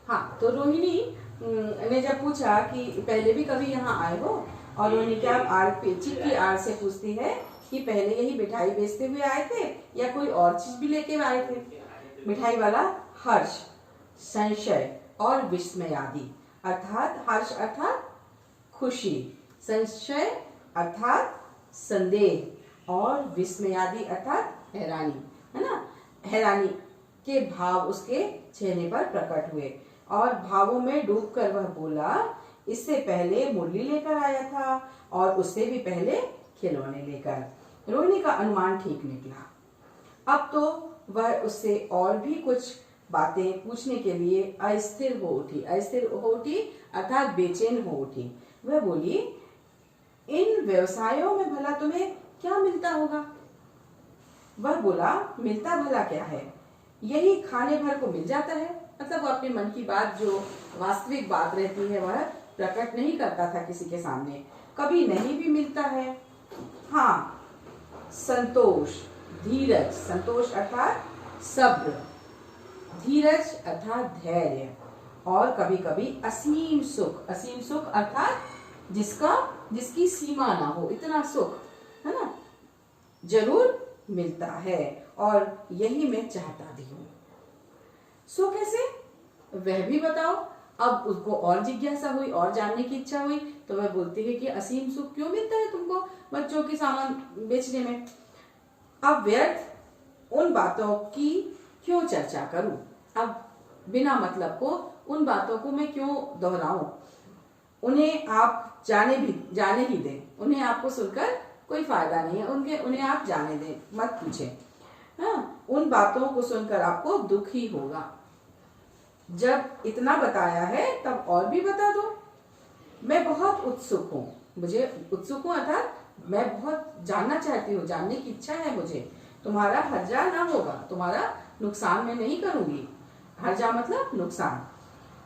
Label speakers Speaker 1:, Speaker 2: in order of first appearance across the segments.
Speaker 1: हाँ, तो रोहिणी ने जब पूछा कि पहले भी कभी यहाँ आए हो, और रोहिणी क्या आड़ पेचिक की आड़ से पूछती है कि पहले यही मिठाई बेचते हुए आए थे या कोई और चीज भी लेके आए थे। मिठाई वाला हर्ष, संशय और विस्मय आदि, अर्थात हर्ष अर्थात खुशी, संशय अर्थात संदेह और विस्मयादि अर्थात हैरानी, है ना। हैरानी के भाव उसके चेहरे पर प्रकट हुए और भावों में डूबकर वह बोला, इससे पहले मुरली लेकर आया था और उससे भी पहले खिलौने लेकर। रोहिणी का अनुमान ठीक निकला। अब तो वह उससे और भी कुछ बातें पूछने के लिए अस्थिर हो उठी अर्थात बेचैन हो उठी। वह बोली, इन व्यवसायों में भला तुम्हें क्या मिलता होगा? वह बोला, मिलता भला क्या है, यही खाने भर को मिल जाता है। मतलब वो अपने मन की बात, जो वास्तविक बात रहती है, वह प्रकट नहीं करता था किसी के सामने। कभी नहीं भी मिलता है। हाँ, संतोष, धीरज, संतोष अर्थात सब्र, धीरज अर्थात धैर्य, और कभी कभी असीम सुख अर्थात जिसकी सीमा ना हो, इतना सुख, है ना, जरूर मिलता है और यही मैं चाहता भी हूँ। सो कैसे, वह भी बताओ। अब उसको और जिज्ञासा हुई और जानने की इच्छा हुई, तो वह बोलती है कि असीम सुख क्यों मिलता है तुमको बच्चों के सामान बेचने में? अब व्यर्थ उन बातों की क्यों चर्चा करूं? अब बिना मतलब को उन बातों को मैं क्यों दोहराऊं? उन्हें आप जाने ही दें। उन्हें आपको सुनकर कोई फायदा नहीं है, उन्हें आप जाने दें, मत पूछें। हाँ, उन बातों को सुनकर आपको दुख ही होगा। जब इतना बताया है तब और भी बता दो। मैं बहुत उत्सुक हूँ अर्थात मैं बहुत जानना चाहती हूँ, जानने की इच्छा है मुझे। तुम्हारा हर्जा ना होगा, तुम्हारा नुकसान मैं नहीं करूंगी। हर्जा मतलब नुकसान।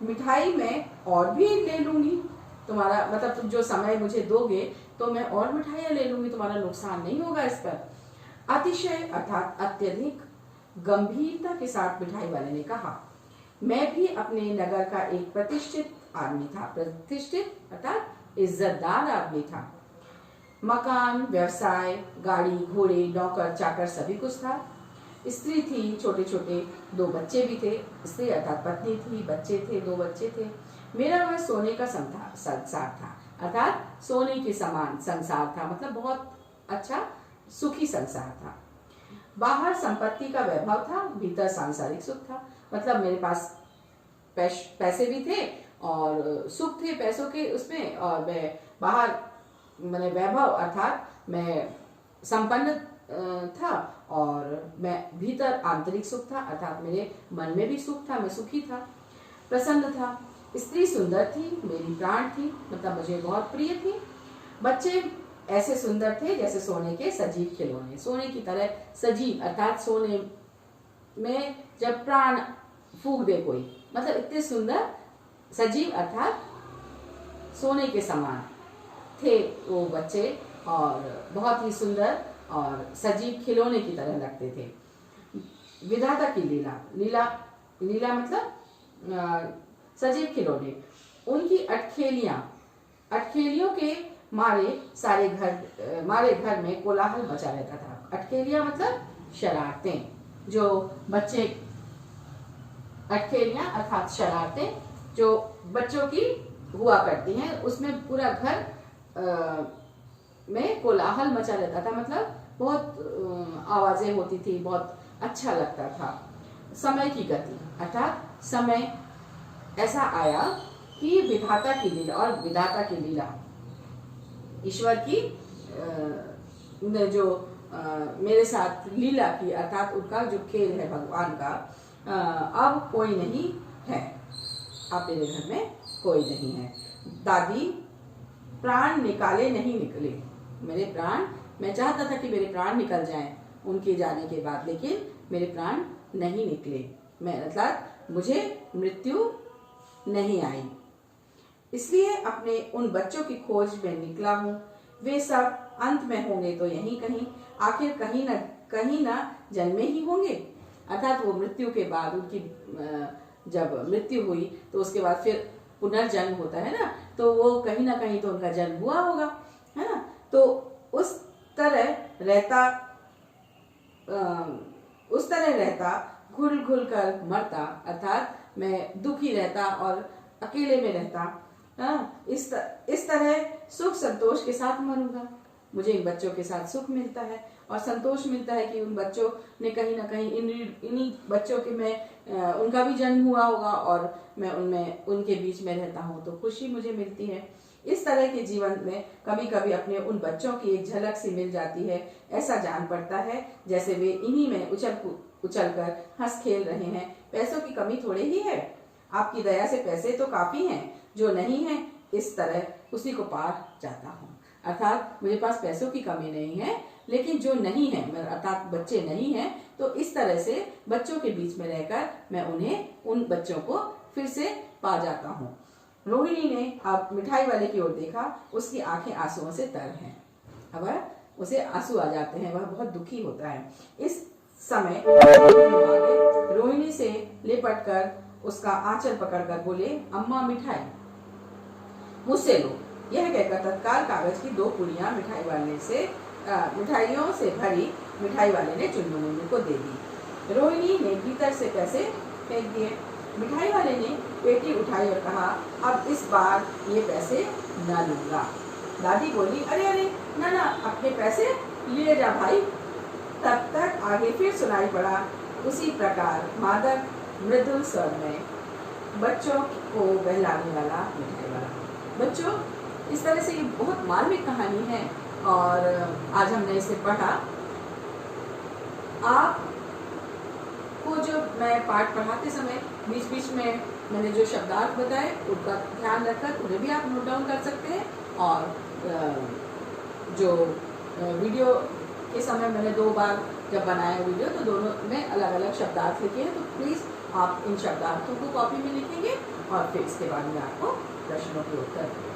Speaker 1: मिठाई मैं और भी ले लूंगी, तुम्हारा मतलब तुम जो समय मुझे दोगे तो मैं और मिठाइयाँ ले लूंगी, तुम्हारा नुकसान नहीं होगा इस पर। अतिशय अर्थात अत्यधिक गंभीरता के साथ मिठाई वाले ने कहा, मैं भी अपने नगर का एक प्रतिष्ठित आदमी था। प्रतिष्ठित अर्थात इज्जतदार आदमी था। मकान, व्यवसाय, गाड़ी, घोड़े, नौकर चाकर सभी कुछ था। स्त्री थी, छोटे छोटे 2 बच्चे भी थे। स्त्री अर्थात पत्नी थी, बच्चे थे, 2 बच्चे थे। मेरा वह सोने का संसार था, अर्थात सोने के समान संसार था, मतलब बहुत अच्छा सुखी संसार था। बाहर संपत्ति का वैभव था, भीतर सांसारिक सुख था। मतलब मेरे पास पैसे भी थे और सुख थे पैसों के उसमें, और मैं बाहर मैंने वैभव अर्थात मैं संपन्न था, और मैं भीतर आंतरिक सुख था अर्थात मेरे मन में भी सुख था, मैं सुखी था, प्रसन्न था। स्त्री सुंदर थी, मेरी प्राण थी, मतलब मुझे बहुत प्रिय थी। बच्चे ऐसे सुंदर थे जैसे सोने के सजीव खिलौने, सोने की तरह सजीव अर्थात सोने में जब प्राण फूंक दे कोई, मतलब इतने सुंदर, सजीव अर्थात सोने के समान थे वो बच्चे, और बहुत ही सुंदर और सजीव खिलौने की तरह लगते थे। विधाता की लीला मतलब सजीव खिलौने, उनकी अटखेलियों के मारे घर में कोलाहल मचा रहता था। अटखेलियां मतलब शरारतें, जो बच्चे, अटखेलियां अर्थात शरारतें जो बच्चों की हुआ करती हैं, उसमें पूरा घर में कोलाहल मचा रहता था, मतलब बहुत आवाजें होती थी, बहुत अच्छा लगता था। समय की गति अर्थात समय ऐसा आया कि विधाता की लीला, और विधाता की लीला ईश्वर की जो मेरे साथ लीला की अर्थात उनका जो खेल है भगवान का, अब कोई नहीं है, अब मेरे घर में कोई नहीं है। दादी प्राण नहीं निकले मेरे प्राण, मैं चाहता था कि मेरे प्राण निकल जाएं उनके जाने के बाद, लेकिन मेरे प्राण नहीं निकले, मैं अर्थात मुझे मृत्यु नहीं आई। इसलिए अपने उन बच्चों की खोज में निकला हूँ। वे सब अंत में होंगे तो यहीं कहीं, आखिर कहीं ना जन्मे ही होंगे, अर्थात वो मृत्यु के बाद उनकी जब मृत्यु हुई तो उसके बाद फिर पुनर्जन्म होता है ना, तो वो कहीं ना कहीं तो उनका जन्म हुआ होगा, है ना। तो उस तरह रहता घुल घुल कर मरता, अर्थात मैं दुखी रहता और अकेले में रहता। इस तरह सुख संतोष के साथ मरूंगा। मुझे इन बच्चों के साथ सुख मिलता है और संतोष मिलता है कि उन बच्चों ने कहीं ना कहीं इन्हीं बच्चों के में उनका भी जन्म हुआ होगा और मैं उनके बीच में रहता हूँ तो खुशी मुझे मिलती है। इस तरह के जीवन में कभी कभी अपने उन बच्चों की एक झलक सी मिल जाती है। ऐसा जान पड़ता है जैसे वे इन्हीं में उछल कर हंस खेल रहे हैं। पैसों की कमी थोड़े ही है, आपकी दया से पैसे तो काफी हैं, जो नहीं है इस तरह उसी को पार जाता हूँ। अर्थात मुझे पास पैसों की कमी नहीं है, लेकिन जो नहीं है अर्थात बच्चे नहीं हैं, तो इस तरह से बच्चों के बीच में रहकर मैं उन बच्चों को फिर से पा जाता हूँ। रोहिणी ने अब मिठाई वाले की ओर देखा, उसकी आंखें आंसुओं से तर हैं। अब उसे आंसू आ जाते हैं, वह बहुत दुखी होता है। इस समय रोहिणी से लिपट कर उसका आंचल पकड़कर बोले, अम्मा मिठाई मुझसे लो। यह कहकर तत्काल कागज की 2 पुड़ियां मिठाइयों से भरी मिठाई वाले ने चुनमुनी को दे दी। रोहिणी ने भीतर से पैसे फेंक दिए। मिठाई वाले ने पेटी उठाई और कहा, अब इस बार ये पैसे न लूंगा। दादी बोली, अरे अरे ना अपने पैसे लिए जा भाई। तब तक आगे फिर सुनाई पड़ा उसी प्रकार मादक मृदुल स्वर में बच्चों को बहलाने वाला मिठाई वाला। बच्चों, इस तरह से ये बहुत मार्मिक कहानी है और आज हमने इसे पढ़ा। आपको जो मैं पाठ पढ़ाते समय बीच बीच में मैंने जो शब्दार्थ बताए उनका ध्यान रखकर उन्हें भी आप नोट डाउन कर सकते हैं। और जो वीडियो के समय मैंने 2 बार जब बनाया वीडियो तो दोनों में अलग अलग शब्दार्थ लिखे हैं, तो प्लीज़ आप इन शब्दार्थों को कॉपी में लिखेंगे और फिर इसके बाद में आपको प्रश्नों के उत्तर देंगे।